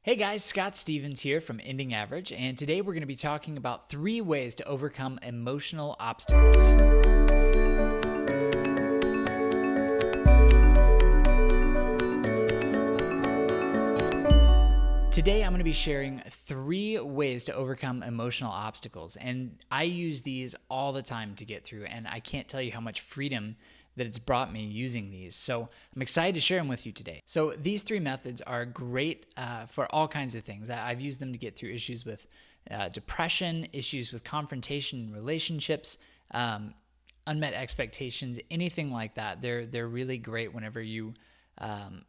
Hey guys, Scott Stevens here from Ending Average, and today we're going to be talking about 3 ways to overcome emotional obstacles. Today I'm going to be sharing 3 ways to overcome emotional obstacles, and I use these all the time to get through, and I can't tell you how much freedom that it's brought me using these. So I'm excited to share them with you today. So these 3 methods are great for all kinds of things. I've used them to get through issues with depression, issues with confrontation in relationships, unmet expectations, anything like that. They're really great whenever you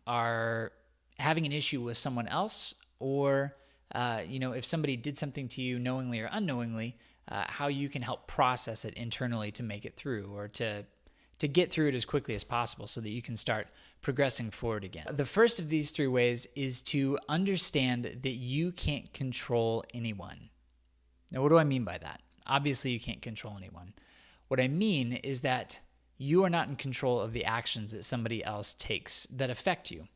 are having an issue with someone else, or if somebody did something to you knowingly or unknowingly, how you can help process it internally to make it through, or to get through it as quickly as possible so that you can start progressing forward again. The first of these 3 ways is to understand that you can't control anyone. Now, what do I mean by that? Obviously, you can't control anyone. What I mean is that you are not in control of the actions that somebody else takes that affect you.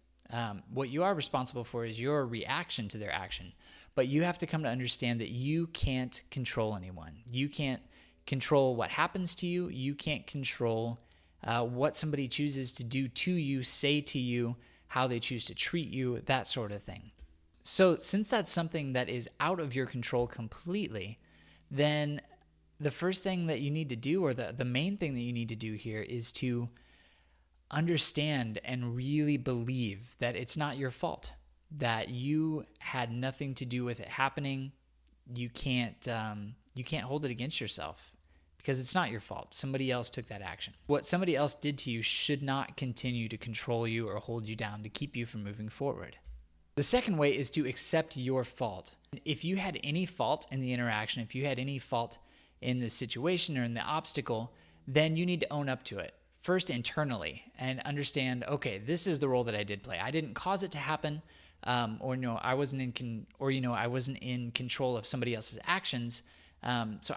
What you are responsible for is your reaction to their action, but you have to come to understand that you can't control anyone. You can't control what happens to you. You can't control what somebody chooses to do to you, say to you, how they choose to treat you, that sort of thing. So since that's something that is out of your control completely, then the first thing that you need to do, or the main thing that you need to do here, is to understand and really believe that it's not your fault, that you had nothing to do with it happening. You can't hold it against yourself, because it's not your fault. Somebody else took that action. What somebody else did to you should not continue to control you or hold you down to keep you from moving forward. The second way is to accept your fault. If you had any fault in the interaction, if you had any fault in the situation or in the obstacle, then you need to own up to it. First internally, and understand, okay, this is the role that I did play. I didn't cause it to happen, I wasn't in control of somebody else's actions. So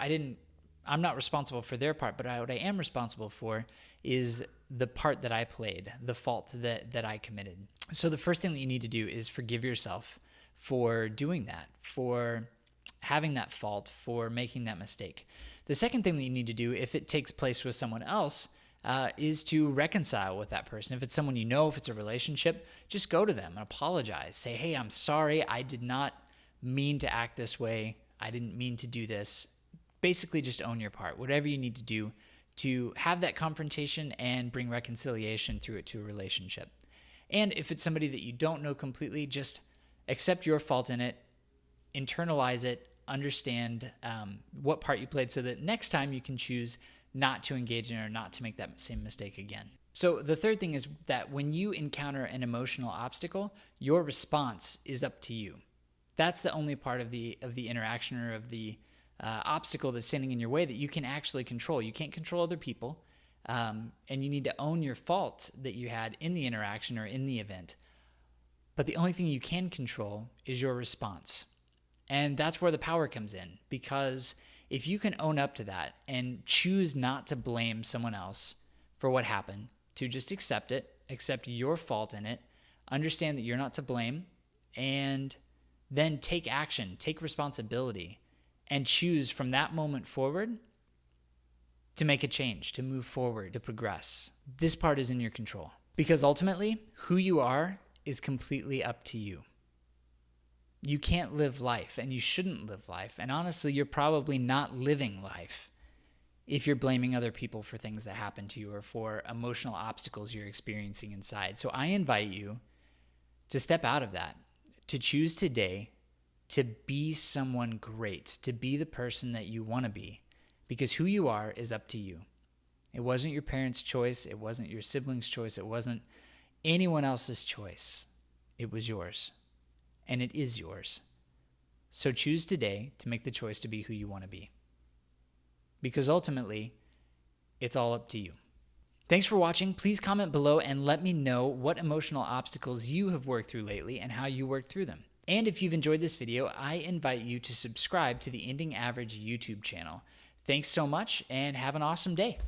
I'm not responsible for their part, but what I am responsible for is the part that I played, the fault that I committed. So the first thing that you need to do is forgive yourself for doing that, for having that fault, for making that mistake. The second thing that you need to do, if it takes place with someone else, is to reconcile with that person. If it's someone you know, if it's a relationship, just go to them and apologize. Say, hey, I'm sorry. I did not mean to act this way. I didn't mean to do this. Basically, just own your part. Whatever you need to do to have that confrontation and bring reconciliation through it to a relationship. And if it's somebody that you don't know completely, just accept your fault in it, internalize it, understand what part you played, so that next time you can choose not to engage in it or not to make that same mistake again. So the third thing is that when you encounter an emotional obstacle, your response is up to you. That's the only part of the interaction or of the obstacle that's standing in your way that you can actually control. You can't control other people, and you need to own your fault that you had in the interaction or in the event. But the only thing you can control is your response. And that's where the power comes in, because if you can own up to that and choose not to blame someone else for what happened, to just accept it, accept your fault in it, understand that you're not to blame, and then take action, take responsibility, and choose from that moment forward to make a change, to move forward, to progress. This part is in your control, because ultimately, who you are is completely up to you. You can't live life, and you shouldn't live life. And honestly, you're probably not living life if you're blaming other people for things that happen to you or for emotional obstacles you're experiencing inside. So I invite you to step out of that, to choose today to be someone great, to be the person that you want to be, because who you are is up to you. It wasn't your parents' choice. It wasn't your siblings' choice. It wasn't anyone else's choice. It was yours. And it is yours. So choose today to make the choice to be who you want to be, because ultimately, it's all up to you. Thanks for watching. Please comment below and let me know what emotional obstacles you have worked through lately and how you worked through them. And if you've enjoyed this video, I invite you to subscribe to the Ending Average YouTube channel. Thanks so much, and have an awesome day.